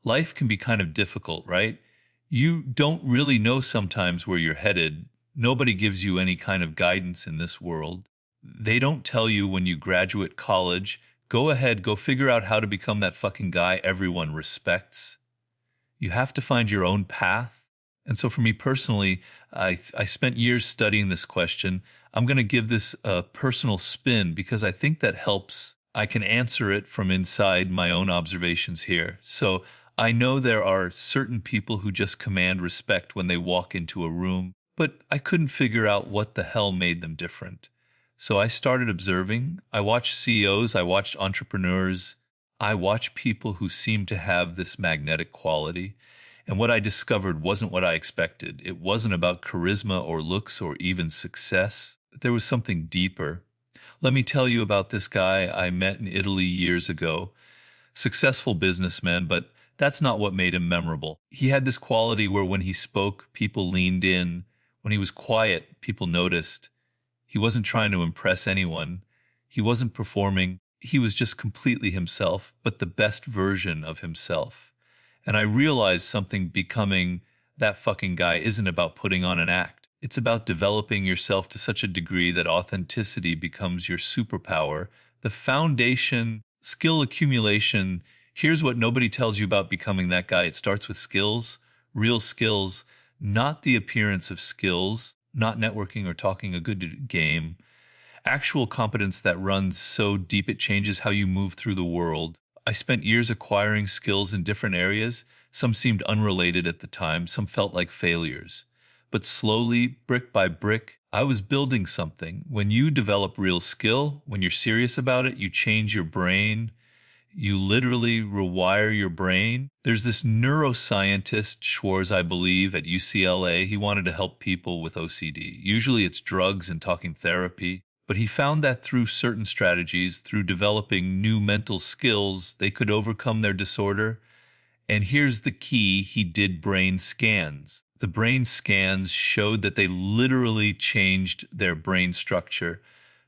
life can be kind of difficult, right? You don't really know sometimes where you're headed. Nobody gives you any kind of guidance in this world. They don't tell you when you graduate college, go ahead, go figure out how to become that fucking guy everyone respects. You have to find your own path. And so for me personally, I spent years studying this question. I'm going to give this a personal spin because I think that helps. I can answer it from inside my own observations here. So I know there are certain people who just command respect when they walk into a room, but I couldn't figure out what the hell made them different. So I started observing. I watched CEOs, I watched entrepreneurs, I watched people who seemed to have this magnetic quality. And what I discovered wasn't what I expected. It wasn't about charisma or looks or even success. There was something deeper. Let me tell you about this guy I met in Italy years ago. Successful businessman, but that's not what made him memorable. He had this quality where when he spoke, people leaned in. When he was quiet, people noticed. He wasn't trying to impress anyone. He wasn't performing. He was just completely himself, but the best version of himself. And I realized something becoming that fucking guy isn't about putting on an act. It's about developing yourself to such a degree that authenticity becomes your superpower. The foundation, skill accumulation. Here's what nobody tells you about becoming that guy. It starts with skills, real skills, not the appearance of skills, not networking or talking a good game. Actual competence that runs so deep it changes how you move through the world. I spent years acquiring skills in different areas. Some seemed unrelated at the time, some felt like failures. But slowly, brick by brick, I was building something. When you develop real skill, when you're serious about it, you change your brain. You literally rewire your brain. There's this neuroscientist, Schwartz, I believe, at UCLA. He wanted to help people with OCD. Usually it's drugs and talking therapy. But he found that through certain strategies, through developing new mental skills, they could overcome their disorder. And here's the key, he did brain scans. The brain scans showed that they literally changed their brain structure.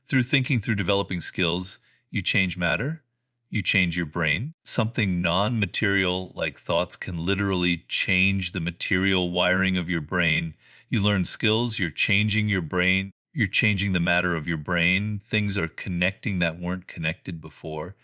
Through thinking through developing skills, you change matter, you change your brain. Something non-material like thoughts can literally change the material wiring of your brain. You learn skills, you're changing your brain, you're changing the matter of your brain. Things are connecting that weren't connected before.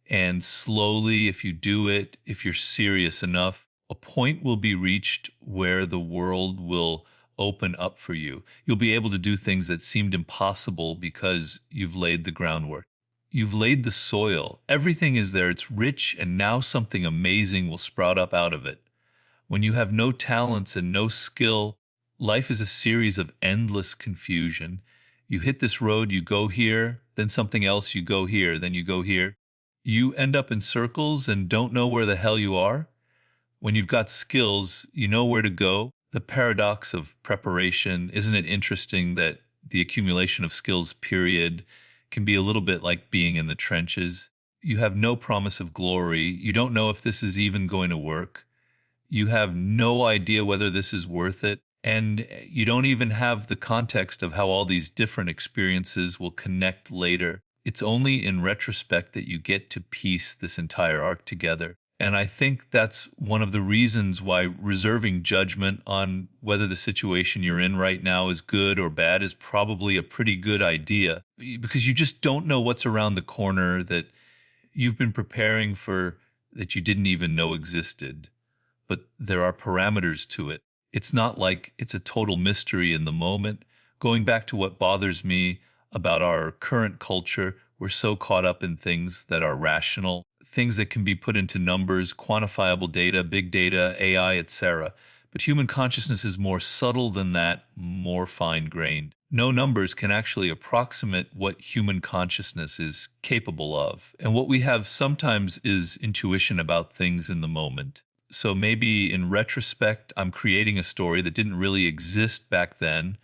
And slowly, if you do it, if you're serious enough, a point will be reached where the world will open up for you. You'll be able to do things that seemed impossible because you've laid the groundwork. You've laid the soil. Everything is there. It's rich, and now something amazing will sprout up out of it. When you have no talents and no skill, life is a series of endless confusion. You hit this road, you go here, then something else, you go here, then you go here. You end up in circles and don't know where the hell you are. When you've got skills, you know where to go. The paradox of preparation, isn't it interesting that the accumulation of skills, period, can be a little bit like being in the trenches? You have no promise of glory. You don't know if this is even going to work. You have no idea whether this is worth it. And you don't even have the context of how all these different experiences will connect later. It's only in retrospect that you get to piece this entire arc together. And I think that's one of the reasons why reserving judgment on whether the situation you're in right now is good or bad is probably a pretty good idea, because you just don't know what's around the corner that you've been preparing for, that you didn't even know existed. But there are parameters to it. It's not like it's a total mystery in the moment. Going back to what bothers me about our current culture, we're so caught up in things that are rational, things that can be put into numbers, quantifiable data, big data, AI, etc. But human consciousness is more subtle than that, more fine-grained. No numbers can actually approximate what human consciousness is capable of. And what we have sometimes is intuition about things in the moment. So maybe in retrospect, I'm creating a story that didn't really exist back then,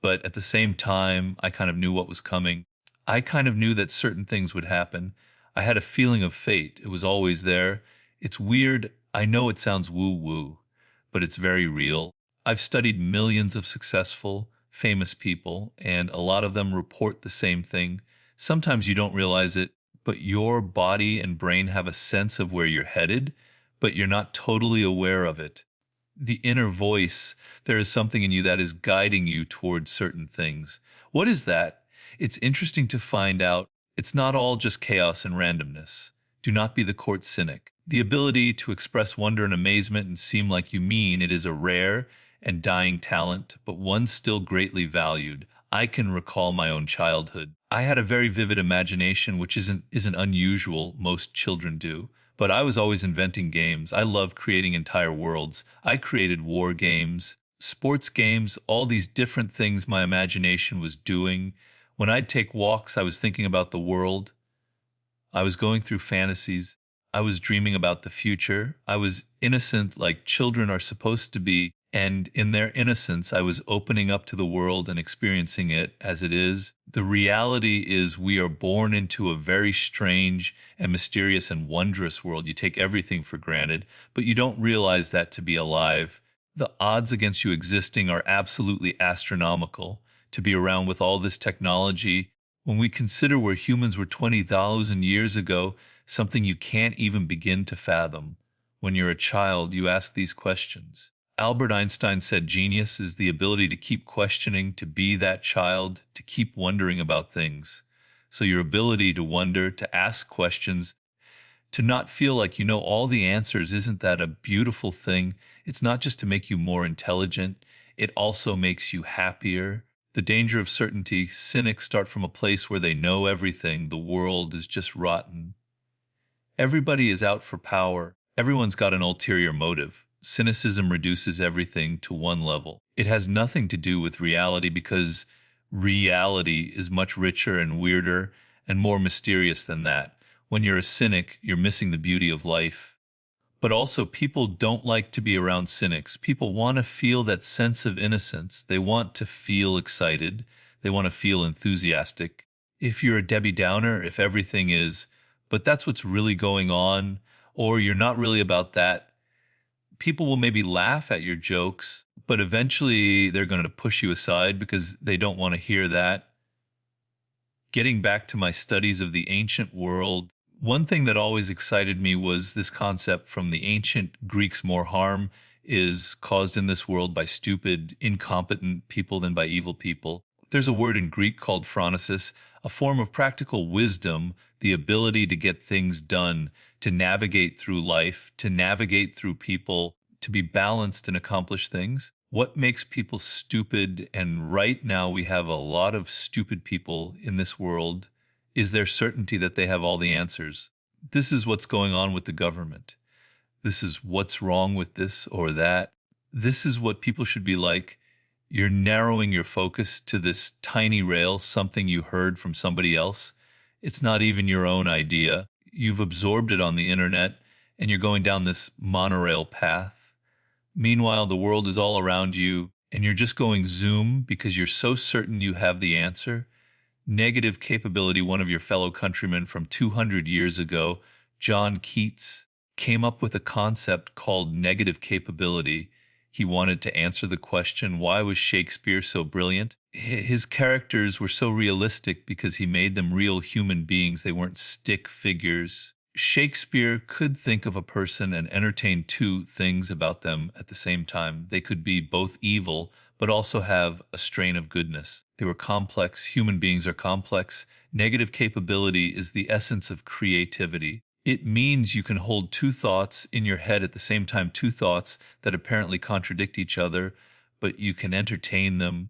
but at the same time, I kind of knew what was coming. I kind of knew that certain things would happen. I had a feeling of fate. It was always there. It's weird. I know it sounds woo-woo, but it's very real. I've studied millions of successful, famous people, and a lot of them report the same thing. Sometimes you don't realize it, but your body and brain have a sense of where you're headed, but you're not totally aware of it. The inner voice, there is something in you that is guiding you towards certain things. What is that? It's interesting to find out it's not all just chaos and randomness. Do not be the court cynic. The ability to express wonder and amazement and seem like you mean it is a rare and dying talent, but one still greatly valued. I can recall my own childhood. I had a very vivid imagination, which isn't unusual. Most children do. But I was always inventing games. I love creating entire worlds. I created war games, sports games, all these different things my imagination was doing. When I'd take walks, I was thinking about the world. I was going through fantasies. I was dreaming about the future. I was innocent like children are supposed to be. And in their innocence, I was opening up to the world and experiencing it as it is. The reality is, we are born into a very strange and mysterious and wondrous world. You take everything for granted, but you don't realize that to be alive. The odds against you existing are absolutely astronomical. To be around with all this technology, when we consider where humans were 20,000 years ago, something you can't even begin to fathom. When you're a child, you ask these questions. Albert Einstein said genius is the ability to keep questioning, to be that child, to keep wondering about things. So your ability to wonder, to ask questions, to not feel like you know all the answers, isn't that a beautiful thing? It's not just to make you more intelligent, it also makes you happier. The danger of certainty, cynics start from a place where they know everything, the world is just rotten. Everybody is out for power. Everyone's got an ulterior motive. Cynicism reduces everything to one level. It has nothing to do with reality, because reality is much richer and weirder and more mysterious than that. When you're a cynic, you're missing the beauty of life. But also, people don't like to be around cynics. People want to feel that sense of innocence. They want to feel excited. They want to feel enthusiastic. If you're a Debbie Downer, if everything is, but that's what's really going on, or you're not really about that, people will maybe laugh at your jokes, but eventually they're going to push you aside because they don't want to hear that. Getting back to my studies of the ancient world, one thing that always excited me was this concept from the ancient Greeks: more harm is caused in this world by stupid, incompetent people than by evil people. There's a word in Greek called phronesis, a form of practical wisdom, the ability to get things done, to navigate through life, to navigate through people, to be balanced and accomplish things. What makes people stupid, and right now we have a lot of stupid people in this world, is their certainty that they have all the answers. This is what's going on with the government. This is what's wrong with this or that. This is what people should be like. You're narrowing your focus to this tiny rail, something you heard from somebody else. It's not even your own idea. You've absorbed it on the internet, and you're going down this monorail path. Meanwhile, the world is all around you, and you're just going zoom because you're so certain you have the answer. Negative capability, one of your fellow countrymen from 200 years ago, John Keats, came up with a concept called negative capability. He wanted to answer the question, why was Shakespeare so brilliant? His characters were so realistic because he made them real human beings. They weren't stick figures. Shakespeare could think of a person and entertain two things about them at the same time. They could be both evil, but also have a strain of goodness. They were complex. Human beings are complex. Negative capability is the essence of creativity. It means you can hold two thoughts in your head at the same time, two thoughts that apparently contradict each other, but you can entertain them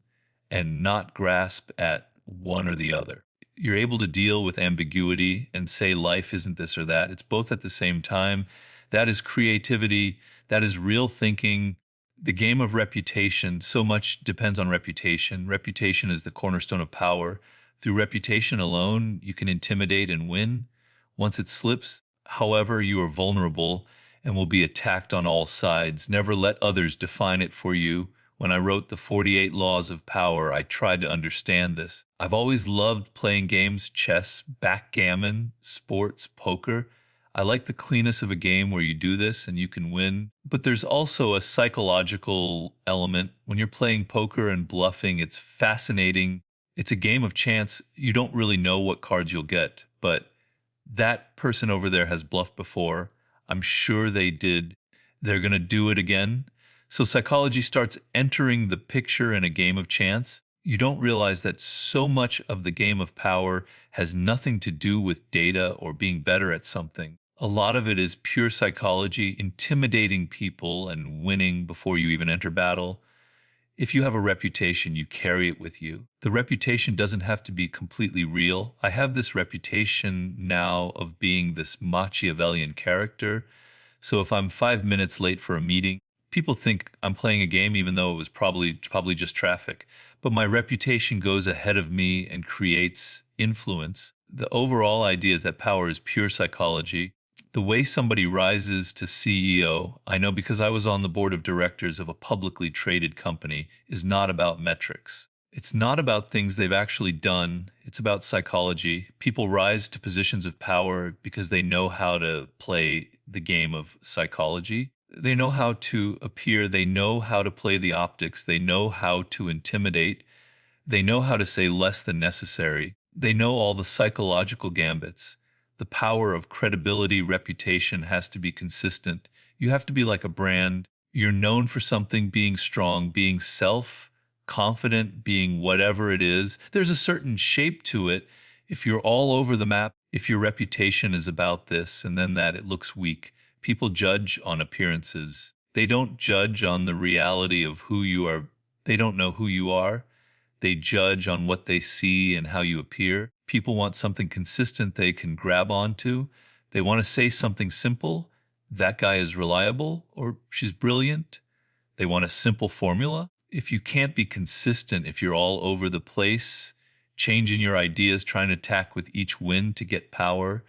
and not grasp at one or the other. You're able to deal with ambiguity and say life isn't this or that. It's both at the same time. That is creativity. That is real thinking. The game of reputation, so much depends on reputation. Reputation is the cornerstone of power. Through reputation alone, you can intimidate and win. Once it slips, however, you are vulnerable and will be attacked on all sides. Never let others define it for you. When I wrote the 48 Laws of Power, I tried to understand this. I've always loved playing games, chess, backgammon, sports, poker. I like the cleanness of a game where you do this and you can win. But there's also a psychological element. When you're playing poker and bluffing, it's fascinating. It's a game of chance. You don't really know what cards you'll get, but that person over there has bluffed before. I'm sure they did. They're going to do it again. So psychology starts entering the picture in a game of chance. You don't realize that so much of the game of power has nothing to do with data or being better at something. A lot of it is pure psychology, intimidating people and winning before you even enter battle. If you have a reputation, you carry it with you. The reputation doesn't have to be completely real. I have this reputation now of being this Machiavellian character. So if I'm 5 minutes late for a meeting, people think I'm playing a game, even though it was probably just traffic. But my reputation goes ahead of me and creates influence. The overall idea is that power is pure psychology. The way somebody rises to CEO, I know because I was on the board of directors of a publicly traded company, is not about metrics. It's not about things they've actually done. It's about psychology. People rise to positions of power because they know how to play the game of psychology. They know how to appear. They know how to play the optics. They know how to intimidate. They know how to say less than necessary. They know all the psychological gambits. The power of credibility, reputation has to be consistent. You have to be like a brand. You're known for something, being strong, being self confident, being whatever it is. There's a certain shape to it. If you're all over the map, if your reputation is about this and then that, it looks weak. People judge on appearances. They don't judge on the reality of who you are. They don't know who you are. They judge on what they see and how you appear. People want something consistent they can grab onto. They want to say something simple. That guy is reliable or she's brilliant. They want a simple formula. If you can't be consistent, if you're all over the place, changing your ideas, trying to attack with each win to get power,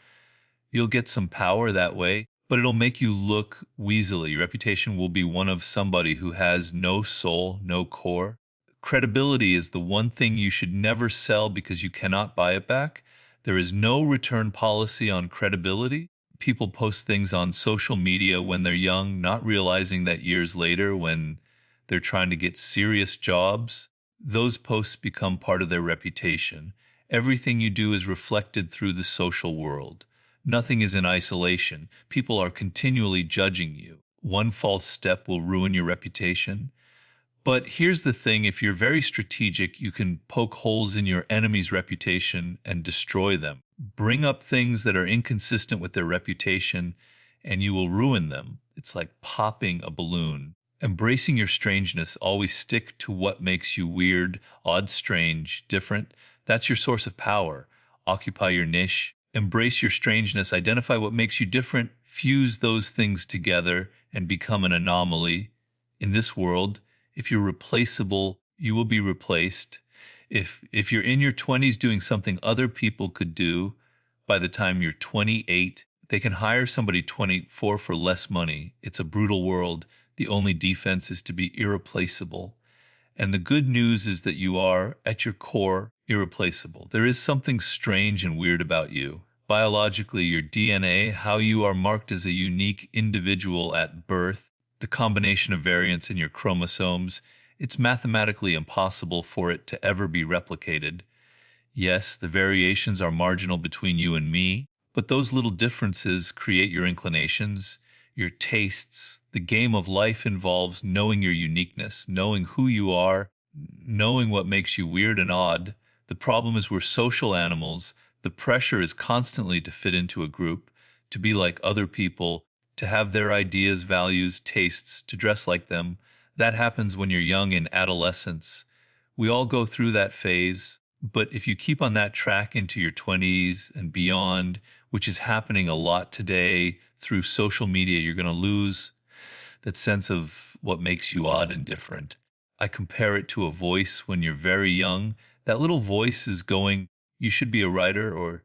you'll get some power that way, but it'll make you look weaselly. Your reputation will be one of somebody who has no soul, no core. Credibility is the one thing you should never sell because you cannot buy it back. There is no return policy on credibility. People post things on social media when they're young, not realizing that years later, when they're trying to get serious jobs, those posts become part of their reputation. Everything you do is reflected through the social world. Nothing is in isolation. People are continually judging you. One false step will ruin your reputation. But here's the thing, if you're very strategic, you can poke holes in your enemy's reputation and destroy them. Bring up things that are inconsistent with their reputation, and you will ruin them. It's like popping a balloon. Embracing your strangeness, always stick to what makes you weird, odd, strange, different. That's your source of power. Occupy your niche. Embrace your strangeness, identify what makes you different, fuse those things together, and become an anomaly. In this world, if you're replaceable, you will be replaced. If you're in your 20s doing something other people could do, by the time you're 28, they can hire somebody 24 for less money. It's a brutal world. The only defense is to be irreplaceable. And the good news is that you are, at your core, irreplaceable. There is something strange and weird about you. Biologically, your DNA, how you are marked as a unique individual at birth, the combination of variants in your chromosomes, it's mathematically impossible for it to ever be replicated. Yes, the variations are marginal between you and me, but those little differences create your inclinations, your tastes. The game of life involves knowing your uniqueness, knowing who you are, knowing what makes you weird and odd. The problem is we're social animals. The pressure is constantly to fit into a group, to be like other people, to have their ideas, values, tastes, to dress like them. That happens when you're young in adolescence. We all go through that phase, but if you keep on that track into your 20s and beyond, which is happening a lot today through social media, you're going to lose that sense of what makes you odd and different. I compare it to a voice when you're very young. That little voice is going, you should be a writer or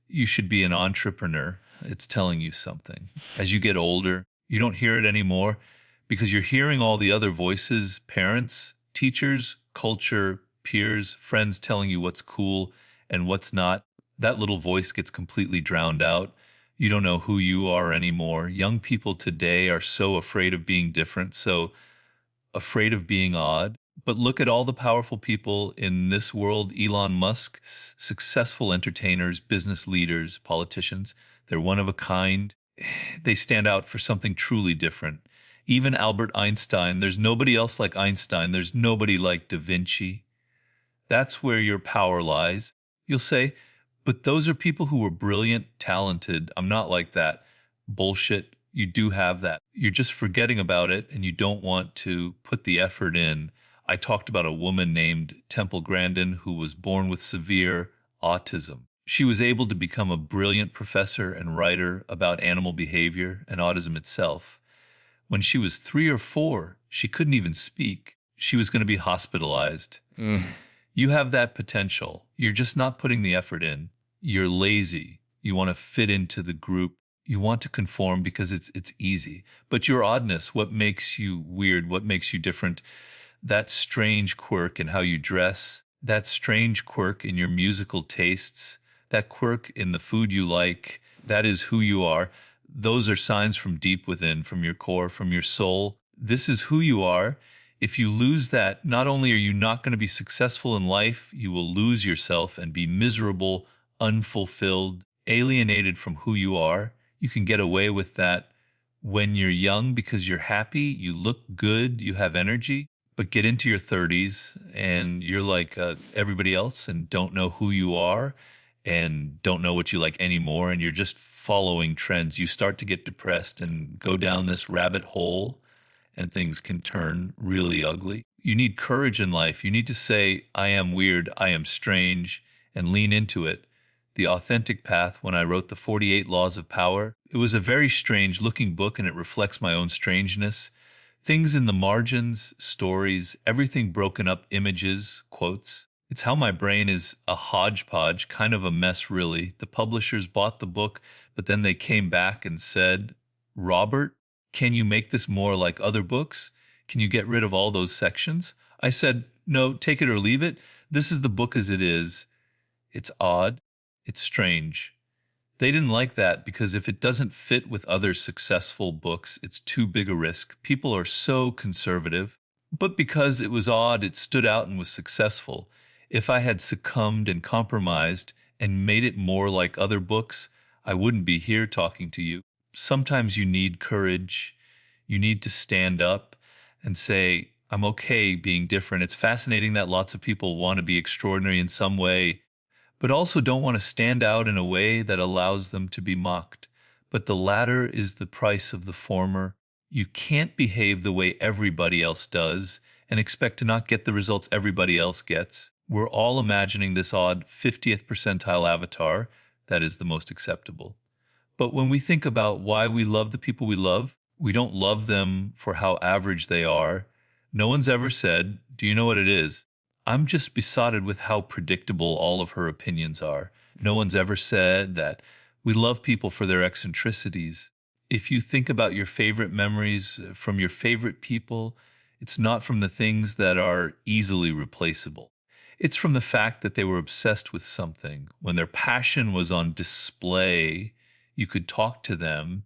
you should be an entrepreneur. It's telling you something. As you get older, you don't hear it anymore because you're hearing all the other voices, parents, teachers, culture, peers, friends telling you what's cool and what's not. That little voice gets completely drowned out. You don't know who you are anymore. Young people today are so afraid of being different, so afraid of being odd. But look at all the powerful people in this world. Elon Musk, successful entertainers, business leaders, politicians. They're one of a kind. they stand out for something truly different. Even Albert Einstein, there's nobody else like Einstein. There's nobody like Da Vinci. That's where your power lies. You'll say, but those are people who were brilliant, talented. I'm not like that. Bullshit. You do have that. You're just forgetting about it and you don't want to put the effort in. I talked about a woman named Temple Grandin who was born with severe autism. She was able to become a brilliant professor and writer about animal behavior and autism itself. When she was 3 or 4, she couldn't even speak. She was going to be hospitalized. You have that potential. You're just not putting the effort in. You're lazy. You want to fit into the group. You want to conform because it's easy. But your oddness, what makes you weird, what makes you different, that strange quirk in how you dress, that strange quirk in your musical tastes, that quirk in the food you like, that is who you are. Those are signs from deep within, from your core, from your soul. This is who you are. If you lose that, not only are you not going to be successful in life, you will lose yourself and be miserable, unfulfilled, alienated from who you are. You can get away with that when you're young because you're happy, you look good, you have energy. But get into your 30s and you're like everybody else and don't know who you are and don't know what you like anymore. And you're just following trends. You start to get depressed and go down this rabbit hole and things can turn really ugly. You need courage in life. You need to say, I am weird, I am strange, and lean into it. The Authentic Path, when I wrote the 48 Laws of Power, it was a very strange looking book and it reflects my own strangeness. Things in the margins, stories, everything broken up, images, quotes. It's how my brain is a hodgepodge, kind of a mess, really. The publishers bought the book, but then they came back and said, Robert, can you make this more like other books? Can you get rid of all those sections? I said, no, take it or leave it. This is the book as it is. It's odd. It's strange. They didn't like that because if it doesn't fit with other successful books, it's too big a risk. People are so conservative. But because it was odd, it stood out and was successful. If I had succumbed and compromised and made it more like other books, I wouldn't be here talking to you. Sometimes you need courage. You need to stand up and say, I'm okay being different. It's fascinating that lots of people want to be extraordinary in some way, but also don't want to stand out in a way that allows them to be mocked. But the latter is the price of the former. You can't behave the way everybody else does and expect to not get the results everybody else gets. We're all imagining this odd 50th percentile avatar that is the most acceptable. But when we think about why we love the people we love, we don't love them for how average they are. No one's ever said, do you know what it is? I'm just besotted with how predictable all of her opinions are. No one's ever said that we love people for their eccentricities. If you think about your favorite memories from your favorite people, it's not from the things that are easily replaceable. It's from the fact that they were obsessed with something. When their passion was on display, you could talk to them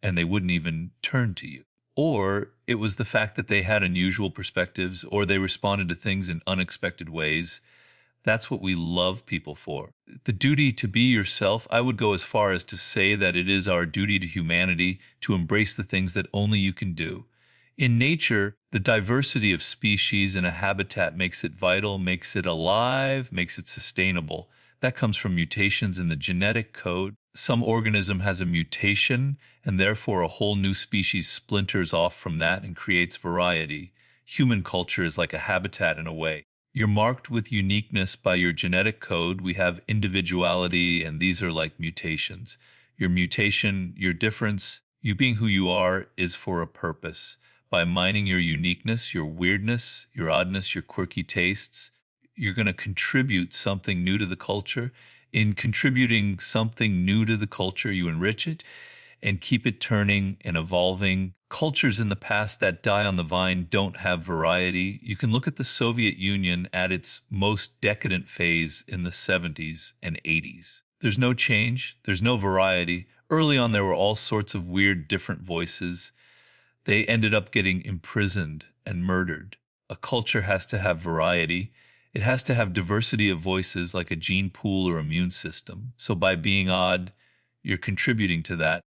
and they wouldn't even turn to you. Or it was the fact that they had unusual perspectives or they responded to things in unexpected ways. That's what we love people for. The duty to be yourself, I would go as far as to say that it is our duty to humanity to embrace the things that only you can do. In nature, the diversity of species in a habitat makes it vital, makes it alive, makes it sustainable. That comes from mutations in the genetic code. Some organism has a mutation, and therefore a whole new species splinters off from that and creates variety. Human culture is like a habitat in a way. You're marked with uniqueness by your genetic code. We have individuality, and these are like mutations. Your mutation, your difference, you being who you are is for a purpose. By mining your uniqueness, your weirdness, your oddness, your quirky tastes, you're going to contribute something new to the culture. In contributing something new to the culture, you enrich it and keep it turning and evolving. Cultures in the past that die on the vine don't have variety. You can look at the Soviet Union at its most decadent phase in the 70s and 80s. There's no change. There's no variety. Early on, there were all sorts of weird, different voices. They ended up getting imprisoned and murdered. A culture has to have variety. It has to have diversity of voices like a gene pool or immune system. So by being odd, you're contributing to that.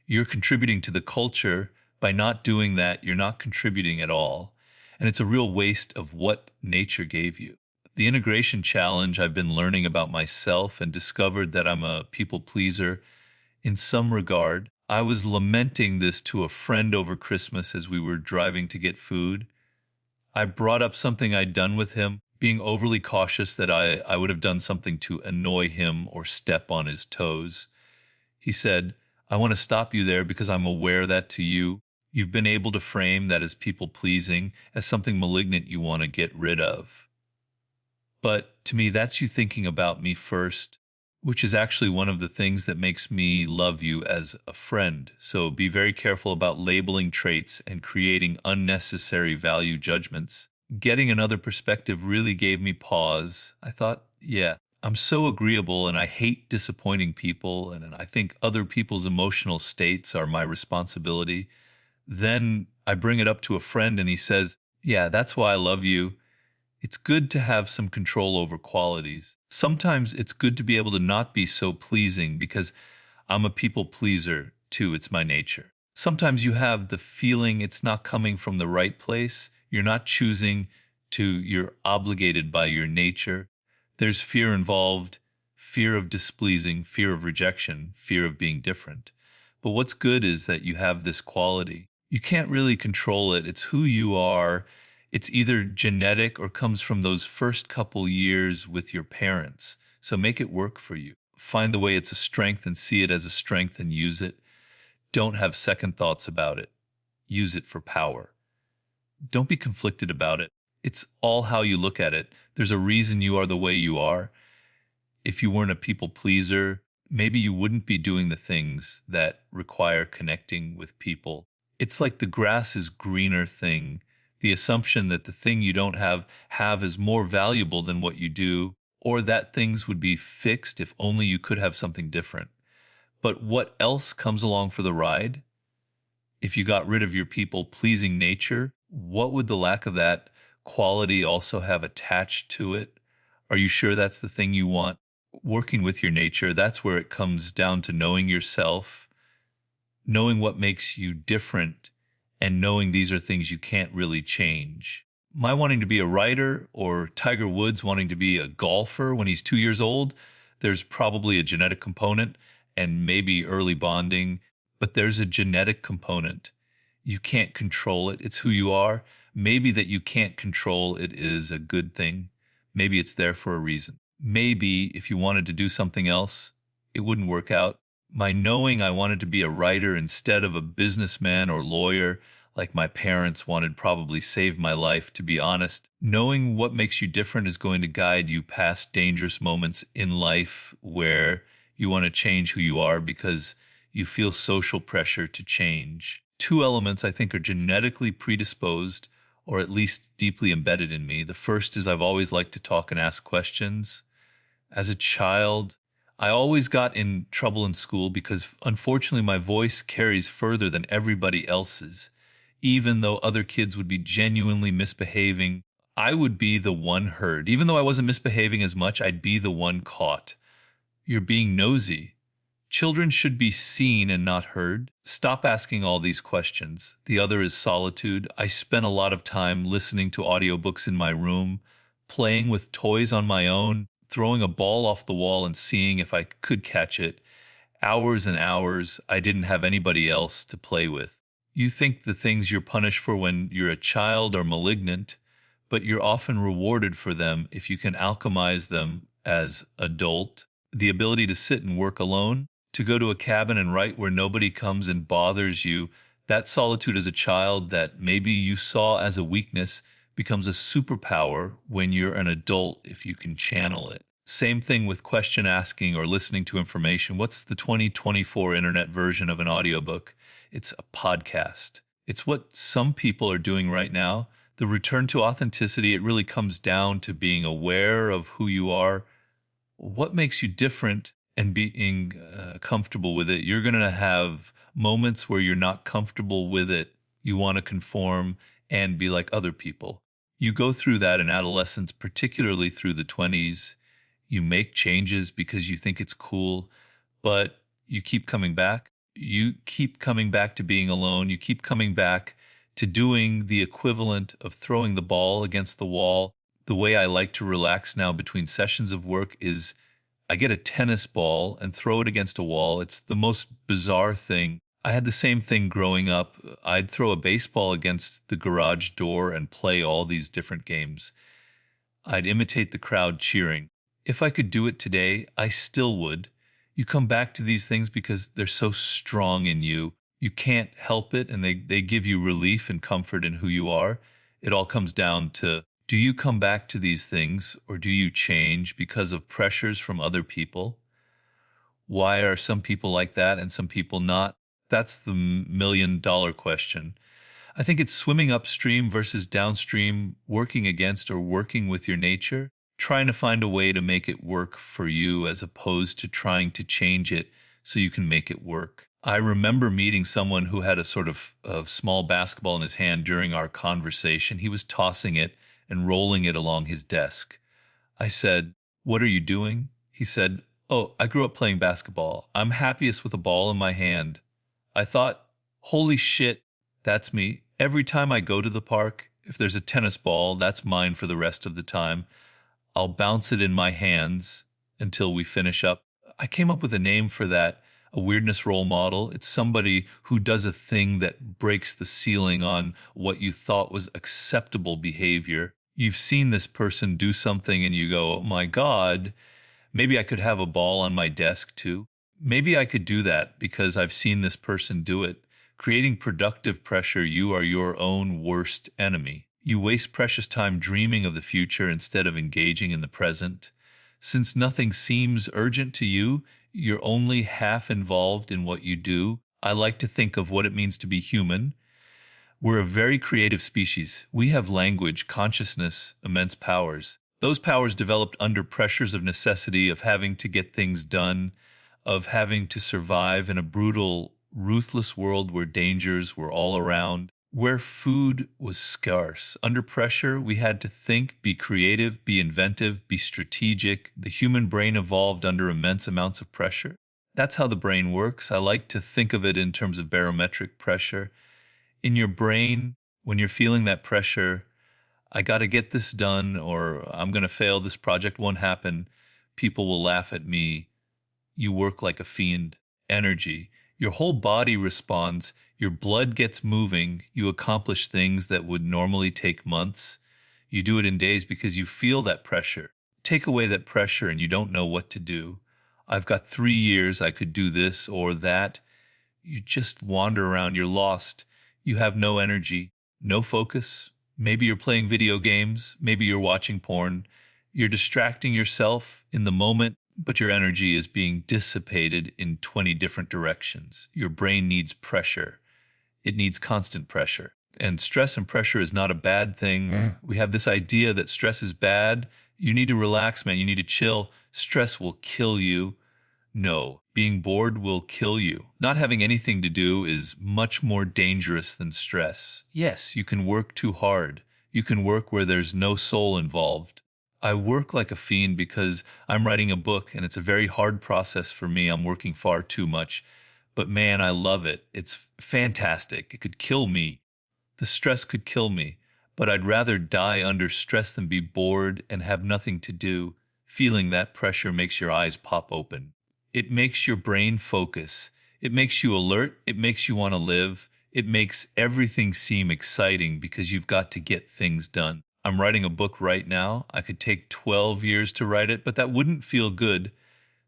You're contributing to the culture. By not doing that, you're not contributing at all. And it's a real waste of what nature gave you. The integration challenge, I've been learning about myself and discovered that I'm a people pleaser in some regard. I was lamenting this to a friend over Christmas as we were driving to get food. I brought up something I'd done with him, being overly cautious that I would have done something to annoy him or step on his toes. He said, I want to stop you there because I'm aware that to you, you've been able to frame that as people pleasing, as something malignant you want to get rid of. But to me, that's you thinking about me first, which is actually one of the things that makes me love you as a friend. So be very careful about labeling traits and creating unnecessary value judgments. Getting another perspective really gave me pause. I thought, yeah, I'm so agreeable and I hate disappointing people, and I think other people's emotional states are my responsibility. Then I bring it up to a friend and he says, yeah, that's why I love you. It's good to have some control over qualities. Sometimes it's good to be able to not be so pleasing because I'm a people pleaser too. It's my nature. Sometimes you have the feeling it's not coming from the right place. You're not choosing to, you're obligated by your nature. There's fear involved, fear of displeasing, fear of rejection, fear of being different. But what's good is that you have this quality. You can't really control it. It's who you are. It's either genetic or comes from those first couple years with your parents. So make it work for you. Find the way it's a strength and see it as a strength and use it. Don't have second thoughts about it. Use it for power. Don't be conflicted about it. It's all how you look at it. There's a reason you are the way you are. If you weren't a people pleaser, maybe you wouldn't be doing the things that require connecting with people. It's like the grass is greener thing. The assumption that the thing you don't have is more valuable than what you do, or that things would be fixed if only you could have something different. But what else comes along for the ride? If you got rid of your people pleasing nature, what would the lack of that quality also have attached to it? Are you sure that's the thing you want? Working with your nature, that's where it comes down to knowing yourself, knowing what makes you different, and knowing these are things you can't really change. My wanting to be a writer or Tiger Woods wanting to be a golfer when he's 2 years old, there's probably a genetic component and maybe early bonding, but there's a genetic component. You can't control it. It's who you are. Maybe that you can't control it is a good thing. Maybe it's there for a reason. Maybe if you wanted to do something else, it wouldn't work out. My knowing I wanted to be a writer instead of a businessman or lawyer, like my parents wanted, probably saved my life, to be honest. Knowing what makes you different is going to guide you past dangerous moments in life where you want to change who you are because you feel social pressure to change. Two elements I think are genetically predisposed, or at least deeply embedded in me. The first is I've always liked to talk and ask questions. As a child, I always got in trouble in school because unfortunately my voice carries further than everybody else's. Even though other kids would be genuinely misbehaving, I would be the one heard. Even though I wasn't misbehaving as much, I'd be the one caught. You're being nosy. Children should be seen and not heard. Stop asking all these questions. The other is solitude. I spent a lot of time listening to audiobooks in my room, playing with toys on my own, throwing a ball off the wall and seeing if I could catch it. Hours and hours, I didn't have anybody else to play with. You think the things you're punished for when you're a child are malignant, but you're often rewarded for them if you can alchemize them as adult. The ability to sit and work alone, to go to a cabin and write where nobody comes and bothers you, that solitude as a child that maybe you saw as a weakness becomes a superpower when you're an adult if you can channel it. Same thing with question asking or listening to information. What's the 2024 internet version of an audiobook? It's a podcast. It's what some people are doing right now. The return to authenticity, it really comes down to being aware of who you are, what makes you different, and being comfortable with it. You're going to have moments where you're not comfortable with it. You want to conform and be like other people. You go through that in adolescence, particularly through the 20s. You make changes because you think it's cool, but you keep coming back. You keep coming back to being alone. You keep coming back to doing the equivalent of throwing the ball against the wall. The way I like to relax now between sessions of work is I get a tennis ball and throw it against a wall. It's the most bizarre thing. I had the same thing growing up. I'd throw a baseball against the garage door and play all these different games. I'd imitate the crowd cheering. If I could do it today, I still would. You come back to these things because they're so strong in you. You can't help it, and they give you relief and comfort in who you are. It all comes down to, do you come back to these things or do you change because of pressures from other people? Why are some people like that and some people not? That's the $1 million question. I think it's swimming upstream versus downstream, working against or working with your nature, trying to find a way to make it work for you as opposed to trying to change it so you can make it work. I remember meeting someone who had a sort of small basketball in his hand during our conversation. He was tossing it and rolling it along his desk. I said, "What are you doing?" He said, "Oh, I grew up playing basketball. I'm happiest with a ball in my hand." I thought, holy shit, that's me. Every time I go to the park, if there's a tennis ball, that's mine for the rest of the time. I'll bounce it in my hands until we finish up. I came up with a name for that, a weirdness role model. It's somebody who does a thing that breaks the ceiling on what you thought was acceptable behavior. You've seen this person do something and you go, oh my God, maybe I could have a ball on my desk too. Maybe I could do that because I've seen this person do it. Creating productive pressure, you are your own worst enemy. You waste precious time dreaming of the future instead of engaging in the present. Since nothing seems urgent to you, you're only half involved in what you do. I like to think of what it means to be human. We're a very creative species. We have language, consciousness, immense powers. Those powers developed under pressures of necessity, of having to get things done, of having to survive in a brutal, ruthless world where dangers were all around, where food was scarce. Under pressure, we had to think, be creative, be inventive, be strategic. The human brain evolved under immense amounts of pressure. That's how the brain works. I like to think of it in terms of barometric pressure. In your brain, when you're feeling that pressure, I got to get this done or I'm going to fail, this project won't happen, people will laugh at me, you work like a fiend. Energy. Your whole body responds, your blood gets moving, you accomplish things that would normally take months. You do it in days because you feel that pressure. Take away that pressure and you don't know what to do. I've got 3 years, I could do this or that. You just wander around, you're lost. You have no energy, no focus. Maybe you're playing video games, maybe you're watching porn. You're distracting yourself in the moment, but your energy is being dissipated in 20 different directions. Your brain needs pressure. It needs constant pressure. And stress and pressure is not a bad thing. We have this idea that stress is bad. You need to relax, man. You need to chill. Stress will kill you. No, being bored will kill you. Not having anything to do is much more dangerous than stress. Yes, you can work too hard. You can work where there's no soul involved. I work like a fiend because I'm writing a book and it's a very hard process for me. I'm working far too much. But man, I love it. It's fantastic. It could kill me. The stress could kill me. But I'd rather die under stress than be bored and have nothing to do. Feeling that pressure makes your eyes pop open. It makes your brain focus. It makes you alert. It makes you want to live. It makes everything seem exciting because you've got to get things done. I'm writing a book right now. I could take 12 years to write it, but that wouldn't feel good.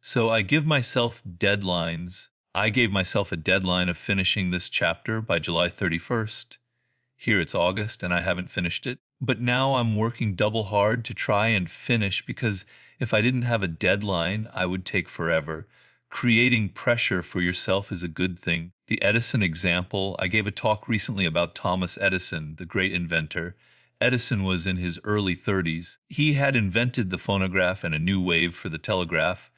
So I give myself deadlines. I gave myself a deadline of finishing this chapter by July 31st. Here it's August and I haven't finished it. But now I'm working double hard to try and finish because if I didn't have a deadline, I would take forever. Creating pressure for yourself is a good thing. The Edison example, I gave a talk recently about Thomas Edison, the great inventor. Edison was in his early 30s. He had invented the phonograph and a new wave for the telegraph,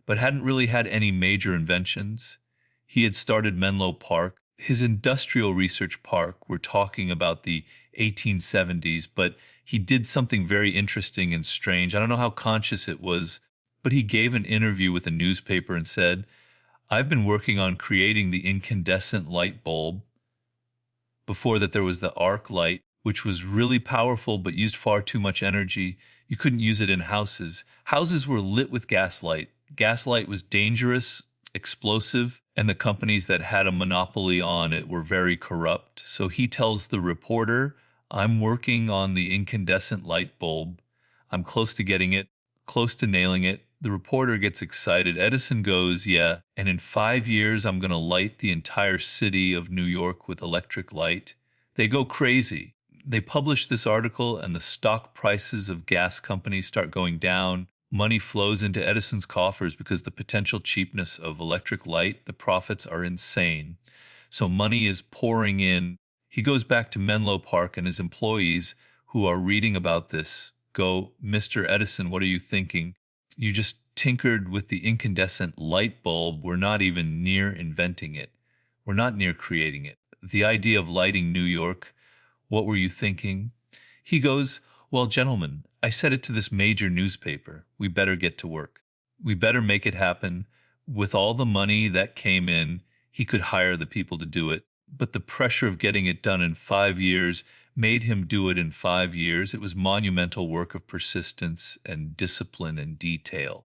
but hadn't really had any major inventions. He had started Menlo Park, his industrial research park. We're talking about the 1870s, but he did something very interesting and strange. I don't know how conscious it was, but he gave an interview with a newspaper and said, I've been working on creating the incandescent light bulb. Before that, there was the arc light, which was really powerful but used far too much energy. You couldn't use it in houses. Houses were lit with gaslight. Gaslight was dangerous, explosive, and the companies that had a monopoly on it were very corrupt. So he tells the reporter, I'm working on the incandescent light bulb. I'm close to getting it, close to nailing it. The reporter gets excited. Edison goes, yeah, and in 5 years, I'm going to light the entire city of New York with electric light. They go crazy. They publish this article, and the stock prices of gas companies start going down. Money flows into Edison's coffers because the potential cheapness of electric light, the profits are insane. So money is pouring in. He goes back to Menlo Park, and his employees who are reading about this go, Mr. Edison, what are you thinking? You just tinkered with the incandescent light bulb. We're not even near inventing it. We're not near creating it. The idea of lighting New York, what were you thinking? He goes, well, gentlemen, I said it to this major newspaper. We better get to work. We better make it happen. With all the money that came in, he could hire the people to do it. But the pressure of getting it done in 5 years made him do it in 5 years. It was monumental work of persistence and discipline and detail.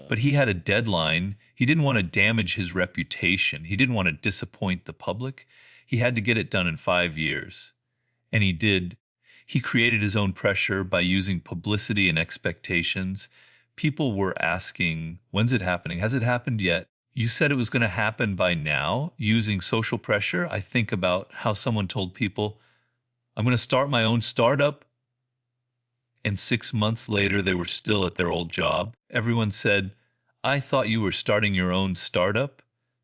But he had a deadline. He didn't want to damage his reputation. He didn't want to disappoint the public. He had to get it done in 5 years. And he did. He created his own pressure by using publicity and expectations. People were asking, when's it happening? Has it happened yet? You said it was going to happen by now, using social pressure. I think about how someone told people, I'm going to start my own startup. And 6 months later, they were still at their old job. Everyone said, I thought you were starting your own startup.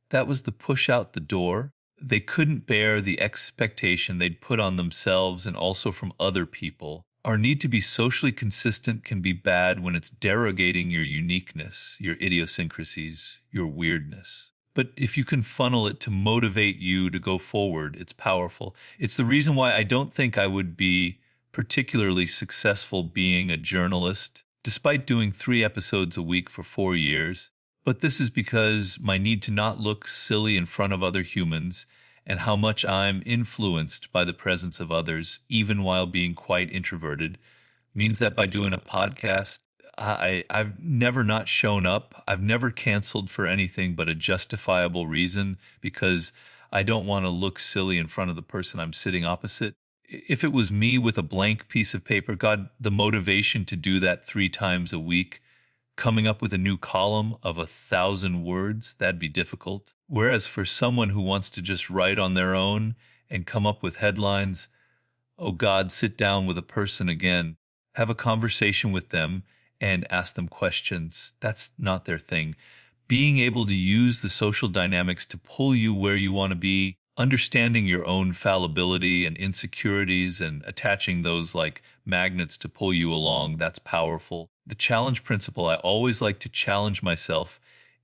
That was the push out the door. They couldn't bear the expectation they'd put on themselves and also from other people. Our need to be socially consistent can be bad when it's derogating your uniqueness, your idiosyncrasies, your weirdness. But if you can funnel it to motivate you to go forward, it's powerful. It's the reason why I don't think I would be particularly successful being a journalist, despite doing 3 episodes a week for 4 years. But this is because my need to not look silly in front of other humans and how much I'm influenced by the presence of others, even while being quite introverted, means that by doing a podcast, I've never not shown up. I've never canceled for anything but a justifiable reason because I don't want to look silly in front of the person I'm sitting opposite. If it was me with a blank piece of paper, God, the motivation to do that 3 times a week, coming up with a new column of 1,000 words, that'd be difficult. Whereas for someone who wants to just write on their own and come up with headlines, oh God, sit down with a person again, have a conversation with them and ask them questions. That's not their thing. Being able to use the social dynamics to pull you where you want to be, understanding your own fallibility and insecurities and attaching those like magnets to pull you along, that's powerful. The challenge principle, I always like to challenge myself.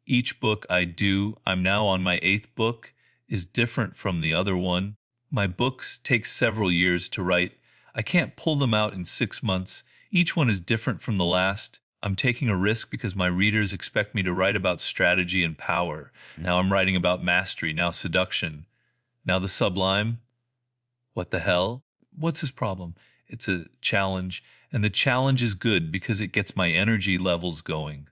Each book I do, I'm now on my 8th book, is different from the other one. My books take several years to write. I can't pull them out in 6 months. Each one is different from the last. I'm taking a risk because my readers expect me to write about strategy and power. Now I'm writing about mastery, now seduction. Now the sublime, what the hell? What's his problem? It's a challenge, and the challenge is good because it gets my energy levels going.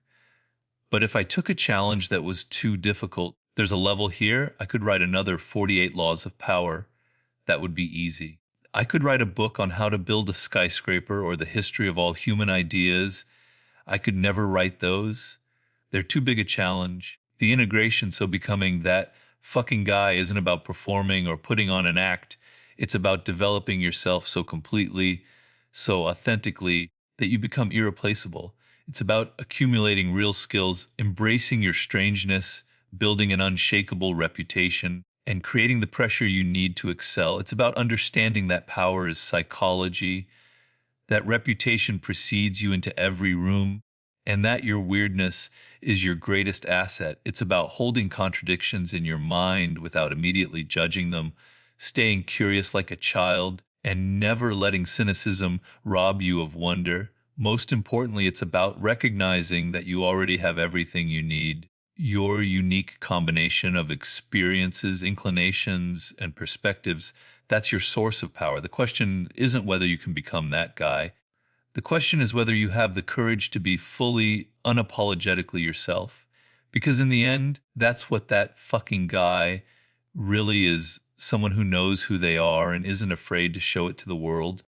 But if I took a challenge that was too difficult, there's a level here, I could write another 48 laws of power. That would be easy. I could write a book on how to build a skyscraper or the history of all human ideas. I could never write those. They're too big a challenge. The integration, so becoming that fucking guy isn't about performing or putting on an act. It's about developing yourself so completely, so authentically that you become irreplaceable. It's about accumulating real skills, embracing your strangeness, building an unshakable reputation, and creating the pressure you need to excel. It's about understanding that power is psychology, that reputation precedes you into every room, and that your weirdness is your greatest asset. It's about holding contradictions in your mind without immediately judging them, staying curious like a child, and never letting cynicism rob you of wonder. Most importantly, it's about recognizing that you already have everything you need. your unique combination of experiences, inclinations, and perspectives, that's your source of power. The question isn't whether you can become that guy. The question is whether you have the courage to be fully, unapologetically yourself. Because in the end, that's what that fucking guy really is, someone who knows who they are and isn't afraid to show it to the world.